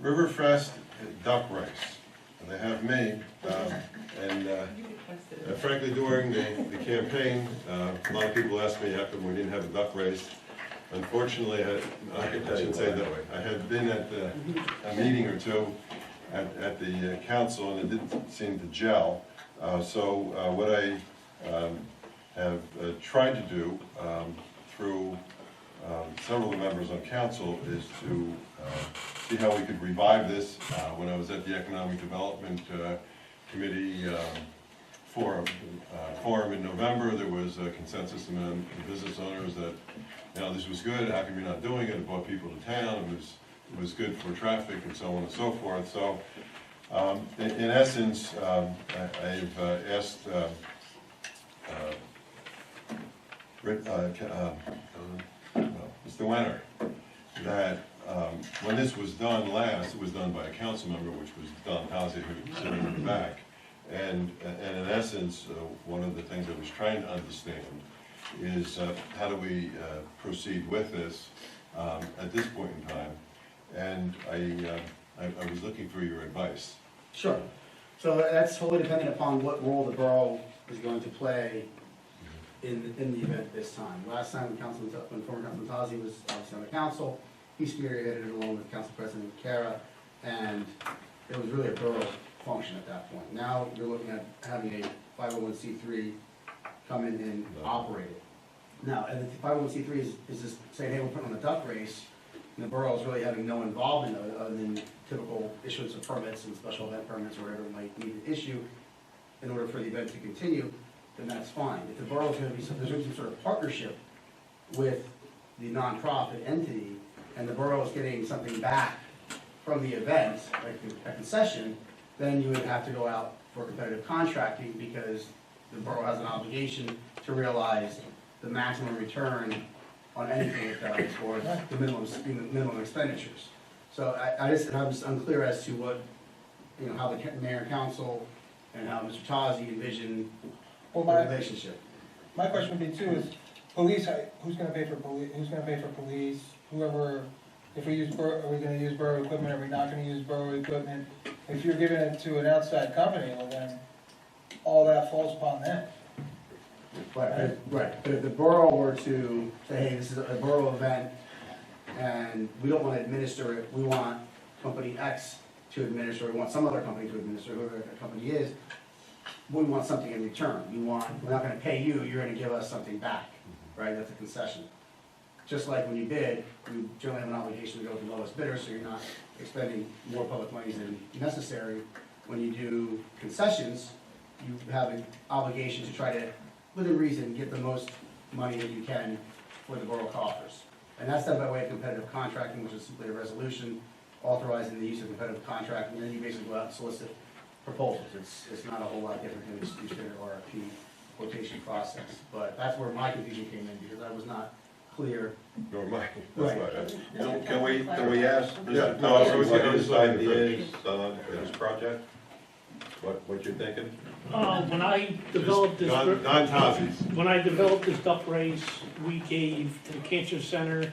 Riverfest duck race. And they have me, frankly, during the campaign, a lot of people asked me how come we didn't have a duck race. Unfortunately, I shouldn't say it that way. I had been at a meeting or two at the council, and it didn't seem to gel. What I have tried to do through several of the members on council is to see how we could revive this. When I was at the Economic Development Committee forum in November, there was a consensus among the business owners that, you know, this was good, how come you're not doing it? It brought people to town, it was good for traffic and so on and so forth. So in essence, I've asked Mr. Wenner that when this was done last, it was done by a council member, which was Don Tozzi, who was sitting in the back. And in essence, one of the things I was trying to understand is how do we proceed with this at this point in time? And I was looking for your advice. Sure. So that's totally dependent upon what role the borough is going to play in the event this time. Last time when former Councilman Tozzi was obviously on the council, he spearheaded it along with Council President Cara, and it was really a borough function at that point. Now you're looking at having a 501c3 come in and operate it. Now, and the 501c3 is just saying, hey, we're putting on a duck race, and the borough is really having no involvement other than typical issuance of permits and special event permits or whatever it might need to issue in order for the event to continue, then that's fine. If the borough is going to be there's some sort of partnership with the nonprofit entity, and the borough is getting something back from the event, like a concession, then you would have to go out for competitive contracting because the borough has an obligation to realize the maximum return on anything it does, or the minimum expenditures. So I was unclear as to what, how the mayor and council and how Mr. Tozzi envisioned the relationship. My question would be too is, police, who's going to pay for police? Who's going to pay for police? Whoever, if we use, are we going to use borough equipment? Are we not going to use borough equipment? If you're giving it to an outside company, well then, all that falls upon them. Right. But if the borough were to say, hey, this is a borough event, and we don't want to administer it, we want company X to administer, we want some other company to administer, whoever that company is, we want something in return. We're not going to pay you, you're going to give us something back, right? That's a concession. Just like when you bid, you generally have an obligation to go with the lowest bidder, so you're not expending more public money than necessary. When you do concessions, you have an obligation to try to, within reason, get the most money that you can for the borough coffers. And that's done by way of competitive contracting, which is simply a resolution authorizing the use of competitive contracting, and then you basically go out and solicit proposals. It's not a whole lot different than your standard RFP quotation process. But that's where my confusion came in, because I was not clear. Nor mine. Right. Can we ask Yeah, Mr. no, I Tozzi was what gonna his decide ideas on this project? What you're thinking? When I developed this, Don Tozzi's. when I developed this duck race, we gave to the cancer center,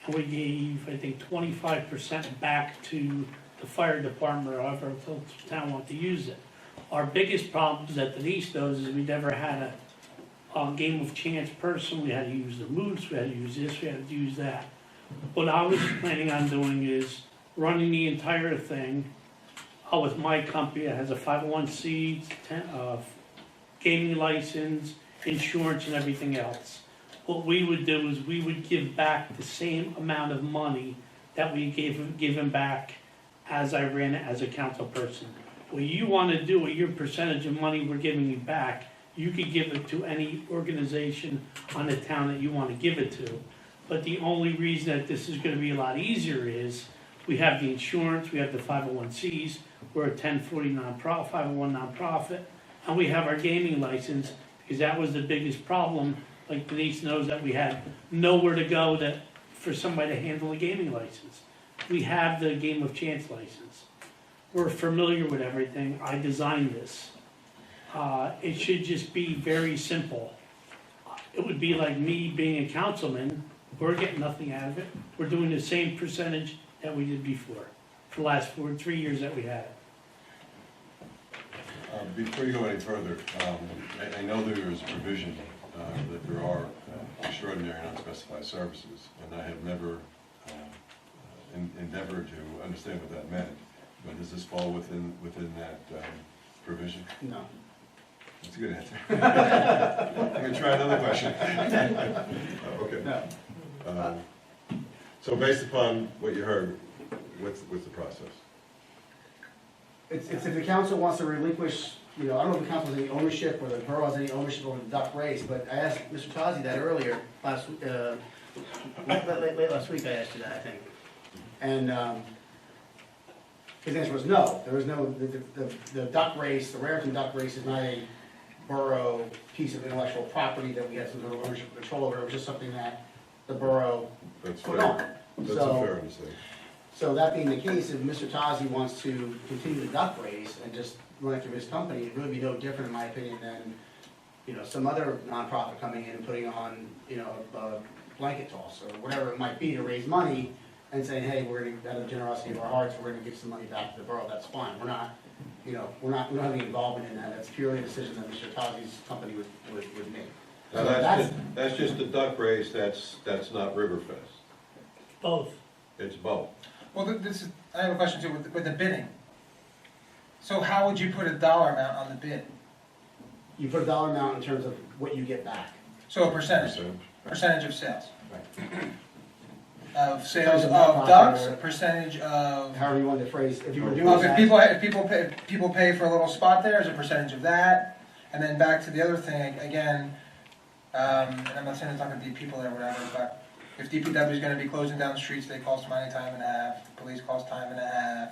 and we gave, I think, 25% back to the fire department, or however the town wanted to use it. Our biggest problems that Denise knows is we never had a game of chance person. We had to use the moose, we had to use this, we had to use that. What I was planning on doing is running the entire thing with my company that has a 501c, gaming license, insurance, and everything else. What we would do is we would give back the same amount of money that we gave him back as I ran it as a council person. What you want to do with your percentage of money we're giving you back, you could give it to any organization on the town that you want to give it to. But the only reason that this is going to be a lot easier is we have the insurance, we have the 501cs, we're a 1040 nonprofit, 501 nonprofit, and we have our gaming license, because that was the biggest problem. Like Denise knows, that we had nowhere to go for somebody to handle a gaming license. We have the game of chance license. We're familiar with everything. I designed this. It should just be very simple. It would be like me being a councilman. We're getting nothing out of it. We're doing the same percentage that we did before. for the last 3 years that we had it. Before you go any further, I know there is a provision that there are extraordinary and unspecified services, and I have never endeavored to understand what that meant. But does this fall within that provision? No. That's a good answer. I'm gonna try another question. Okay. No. So based upon what you heard, what's the process? It's if the council wants to relinquish, I don't know if the council has any ownership or the borough has any ownership over the duck race, but I asked Mr. Tazi that earlier, late last week I asked you that, I think. And, his answer was no, there was no, the duck race, the Raritan duck race is not a borough piece of intellectual property that we had some sort of ownership or control over, it was just something that the borough That's put fair. on. That's a So- fair understanding. So that being the case, if Mr. Tazi wants to continue the duck race and just run it through his company, it'd really be no different, in my opinion, than, some other nonprofit coming in and putting on, a blanket toss or whatever it might be to raise money and saying, hey, we're gonna, out of the generosity of our hearts, we're gonna give some money back to the borough, that's fine. We don't have any involvement in that. That's purely a decision that Mr. Tazi's company would make. Now, So that's just the duck race, that's not Riverfest. Both. It's both. Well, I have a question too, with the bidding. So how would you put a dollar amount on the bid? You put a dollar amount in terms of what you get back. So a percentage of sales. Right. Of sales Percentage of of ducks, or- a percentage of, However you want to phrase, if you were doing well, that. if people pay for a little spot there, is a percentage of that. And then back to the other thing, again, and I'm not saying it's not gonna be people there or whatever, but if DPW is gonna be closing down streets, they cost money, time and a half, police cost time and a half.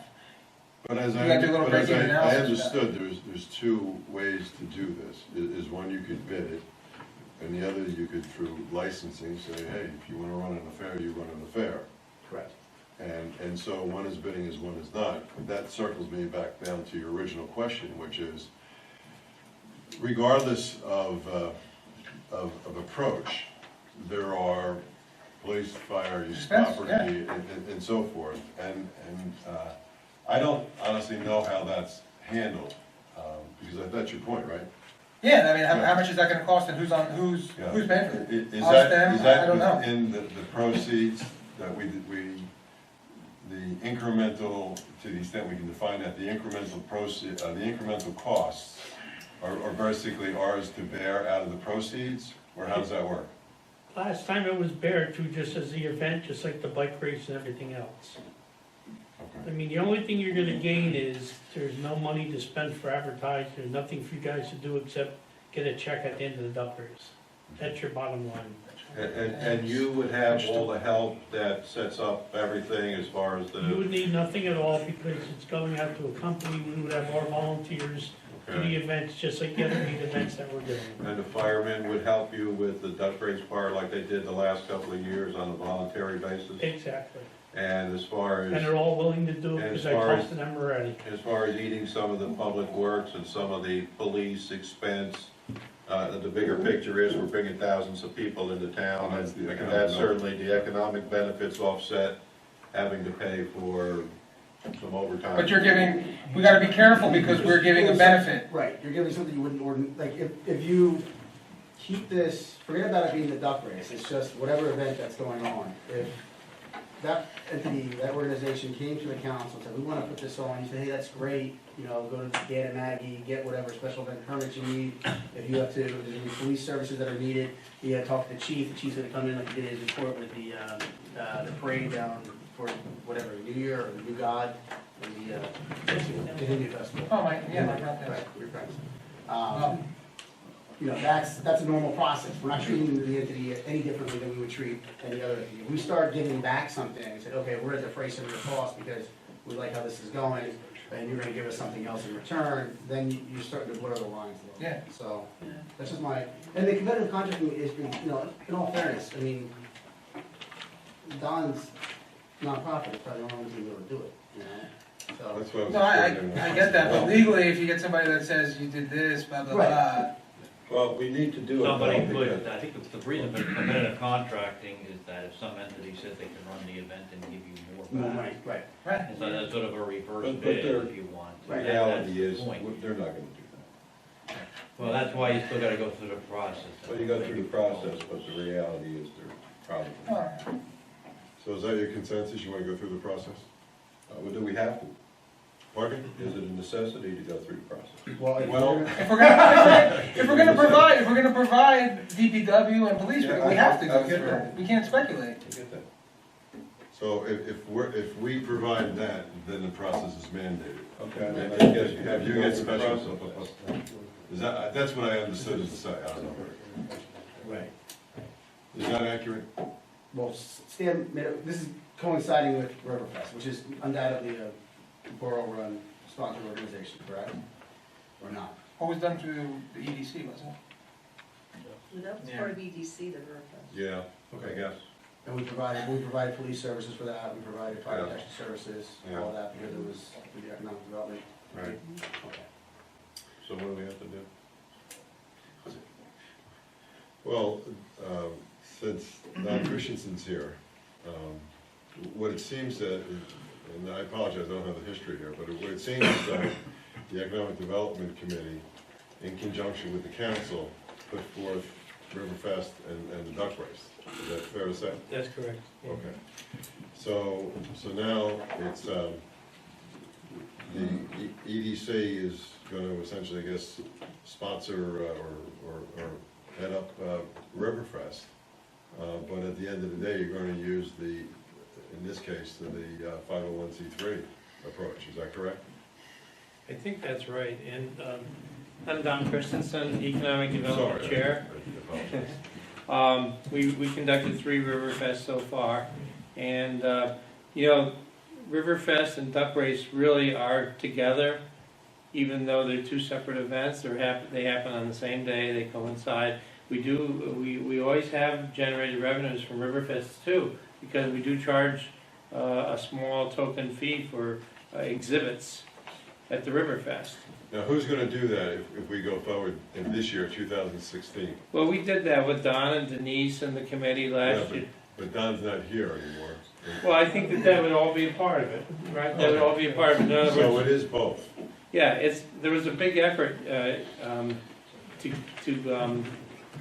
But as You gotta do a little break-even I analysis of that. understood, there's two ways to do this. Is one, you could bid it, and the other, you could, through licensing, say, hey, if you wanna run an affair, you run an affair. Correct. And so one is bidding as one is not. But that circles me back down to your original question, which is, regardless of approach, there are police, fire, use Expense, property, and so forth. And I don't honestly know how that's handled, because that's your point, right? Yeah, I mean, how much is that gonna cost and who's Yeah. paying for it? Is Us, that, them? is I don't know. that within the proceeds that the incremental, to the extent we can define that, the incremental proceed, the incremental costs are basically ours to bear out of the proceeds, or how does that work? Last time it was bared to just as the event, just like the bike race and everything else. I Okay. mean, the only thing you're gonna gain is there's no money to spend for advertising, there's nothing for you guys to do except get a check at the end of the duck race. That's your bottom line. And you would have all the help that sets up everything as far as You would the, need nothing at all because it's going out to a company, we would have our volunteers to the okay. events, just like the other 8 events that we're doing. And the firemen would help you with the duck race part like they did the last couple of years on a voluntary basis? Exactly. And as far And as, they're all willing to do it And because as I far talked as- to them already. as far as eating some of the public works and some of the police expense, the bigger picture is we're bringing thousands of people into town, That's the and economic that's certainly the economic benefits offset having to pay for some overtime. But we gotta be careful because we're giving a benefit. Right, you're giving something you wouldn't like, if you keep this, forget about it being the duck race, it's just whatever event that's going on. If that entity, that organization came to the council and said, we wanna put this on, you say, hey, that's great, go to Dan and Maggie, get whatever special event permits you need. If you have to, if there's any police services that are needed, you gotta talk to the chief's gonna come in like he did his report with the parade down for whatever, New Year or New God, or the Hindu festival. Oh, my God. Right, your friends. That's a normal process. We're not treating the entity any differently than we would treat any other entity. If we start giving back something and say, okay, we're at the price of your cost because we like how this is going, and you're gonna give us something else in return, then you're starting to blur the lines a little. Yeah. So, that's just and the competitive contracting is, in all fairness, I mean, Don's nonprofit is probably the only one who's able to do it, So. That's what I was. No, I explaining. get that, but legally, if you get somebody that says you did this, blah, blah, Right. blah, Well, we need to do it. Somebody though, could, because- I think the reason for competitive contracting is that if some entity says they can run the event and give you more back. Right. And so that's sort of a reverse But bid there- if you want. The Right. reality That's is, the point. they're not gonna do that. Well, that's why you still gotta go through the process. So you go through the process, but the reality is they're probably, All right. So is that your consensus? You wanna go through the process? well, do we have to? Pardon? Is it a necessity to go through the process? Well, if Well- we're If we're gonna provide DPW and police, Yeah, we have to I go get through that. it. We can't speculate. I get that. So if we provide that, then the process is mandated. Okay, then I guess you have If to you go get through the special, process. is that, that's what I understood it to say, I don't know. Right. Is that accurate? Well, Stan, this is coinciding with Riverfest, which is undoubtedly a borough-run sponsored organization, correct? Or not? What was done through the EDC, wasn't it? That was part of EDC, the Riverfest. Yeah. I guess. And we provided police services for that, we provided fire Yeah. protection services, Yeah. all that, because it was with the economic development. Right. Okay. So what do we have to do? Well, since Don Christensen's here, what it seems that, and I apologize, I don't have the history here, but what it seems is that the Economic Development Committee, in conjunction with the council, put forth Riverfest and the duck race. Is that fair to say? That's correct. Okay. So now it's, the EDC is gonna essentially, I guess, sponsor or head up Riverfest. But at the end of the day, you're gonna use in this case, the 501c3 approach, is that correct? I think that's right, and I'm Don Christensen, Economic Development Sorry, Chair. I apologize. We conducted 3 Riverfests so far, and, Riverfest and Duck Race really are together, even though they're 2 separate events, they happen on the same day, they coincide. We always have generated revenues from Riverfest too, because we do charge a small token fee for exhibits at the Riverfest. Now, who's gonna do that if we go forward in this year, 2016? Well, we did that with Don and Denise and the committee last Yeah, year. But Don's not here anymore. Well, I think that would all be a part of it, right? That would all be a part of it. In other So words, it is both. yeah, there was a big effort to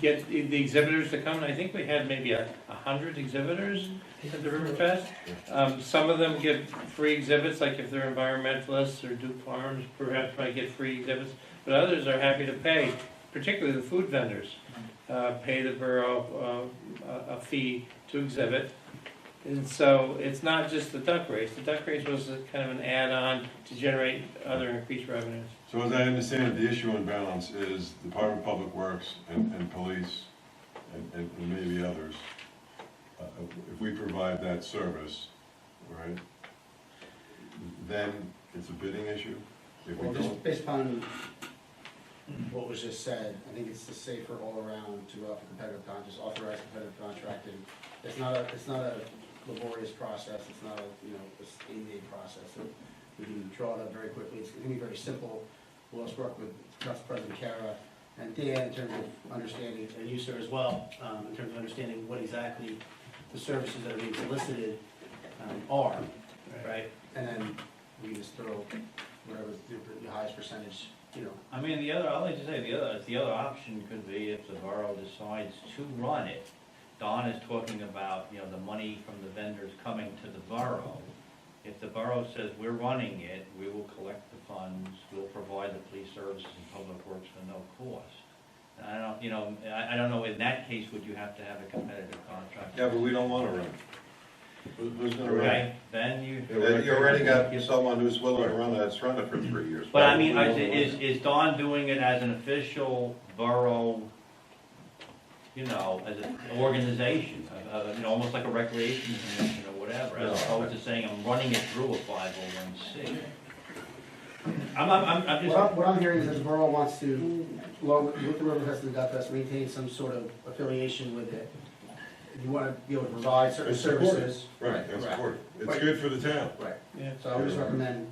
get the exhibitors to come, and I think we had maybe 100 exhibitors at the Riverfest. Some of them get free exhibits, like if they're environmentalists or Duke Farms, perhaps might get free exhibits, but others are happy to pay, particularly the food vendors, pay the borough a fee to exhibit. And so it's not just the duck race. The duck race was kind of an add-on to generate other increased revenues. So as I understand it, the issue in balance is Department of Public Works and police and maybe others. If we provide that service, right, then it's a bidding issue? If we Well, don't, just based upon what was just said, I think it's the safer all around to offer just authorize competitive contracting. It's not a laborious process, it's not a state-made process. So we can draw it up very quickly, it's gonna be very simple. We'll also work with Council President Kara and Dan in terms of understanding, and you, sir, as well, in terms of understanding what exactly the services that are being solicited are, right? And then we just throw whatever the highest percentage, I mean, I'd like to say, the other option could be if the borough decides to run it. Don is talking about, the money from the vendors coming to the borough. If the borough says, we're running it, we will collect the funds, we'll provide the police services and public works for no cost. And I don't know, in that case, would you have to have a competitive contract? Yeah, but we don't wanna run. Who's gonna run? Okay, then you. You already got someone who's willing to run it, that's run it for 3 years. But I mean, is Don doing it as an official borough, as an organization, almost like a recreation commission or whatever, as opposed to saying I'm running it through a 501c? I'm just. What I'm hearing is that the borough wants to, along with the Riverfest and the Duck Fest, maintain some sort of affiliation with it. You want to be able to provide certain It's supported. services. Right, that's Right. important. It's Right. good for the town. Right, Yeah. so I would just recommend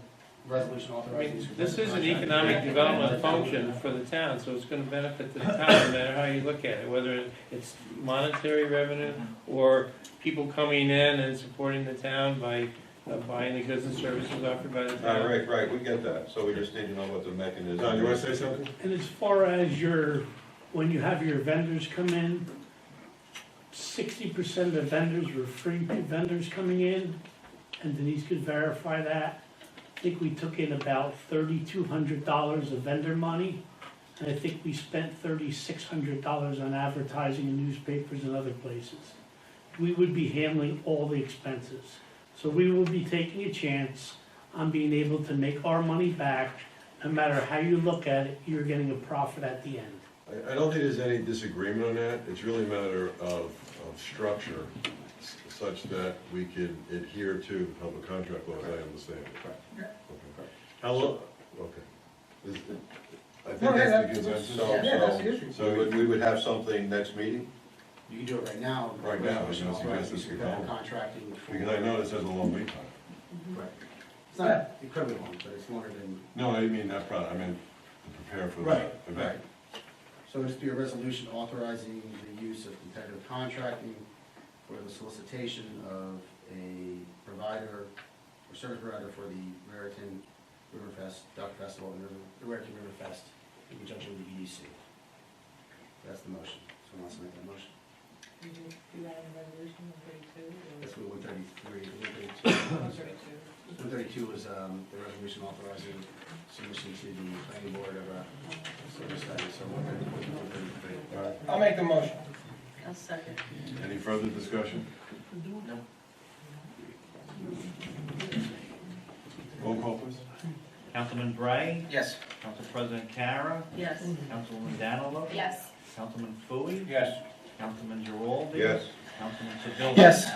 resolution I authorizing. mean, this is an economic development function for the town, so it's gonna benefit the town no matter how you look at it, whether it's monetary revenue or people coming in and supporting the town by buying the goods and services offered by the town. Right, we get that, so we just need to know what the mechanism is. Don, you wanna say something? And as far as when you have your vendors come in, 60% of the vendors were free vendors coming in, and Denise could verify that. I think we took in about $3,200 of vendor money, and I think we spent $3,600 on advertising in newspapers and other places. We would be handling all the expenses. So we will be taking a chance on being able to make our money back. No matter how you look at it, you're getting a profit at the end. I don't think there's any disagreement on that. It's really a matter of structure, such that we can adhere to public contract law, as I understand it. Okay. How long, okay. I think that's the consensus. So we would have something next meeting? You can do it right now. Right now, I was gonna Authorizing suggest this could superintendent go. contracting. for- Because I know this has a long lead time. Right. It's not incredibly long, but it's longer than. No, I mean, that probably, I meant to prepare for Right, the event. So it'll just be a resolution authorizing the use of competitive contracting for the solicitation of a provider or service provider for the Raritan Riverfest Duck Festival and the Raritan Riverfest in conjunction with the EDC. That's the motion. Someone wants to make that motion? You do that in resolution 132 That's or what 133, 132? 132 was the resolution authorizing submission to the planning board of a service study, so 133. All right. I'll make the motion. I'll second. Any further discussion? No. Roll call, please. Councilman Bray, Yes. Council President Kara, Yes. Councilwoman Danilo, Yes. Councilman Fooey, Yes. Councilman Giraldi. Yes. Councilman Sedilli. Yes.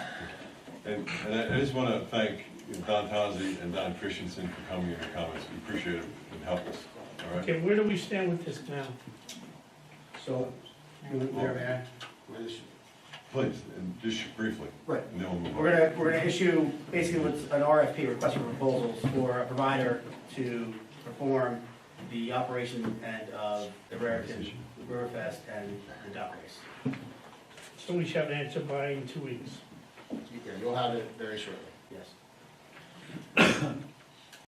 And I just want to thank Don Tozzi and Don Christensen for coming in and comments. We appreciate it and help us, all right? Okay, where do we stand with this now? So, Mayor, may I? Please, and just briefly. Right. And then we'll move on. We're gonna issue basically what's an RFP, request for proposals, for a provider to perform the operation and of the Raritan Riverfest and the duck race. So we should have an answer by in 2 weeks. Yeah, you'll have it very shortly, yes.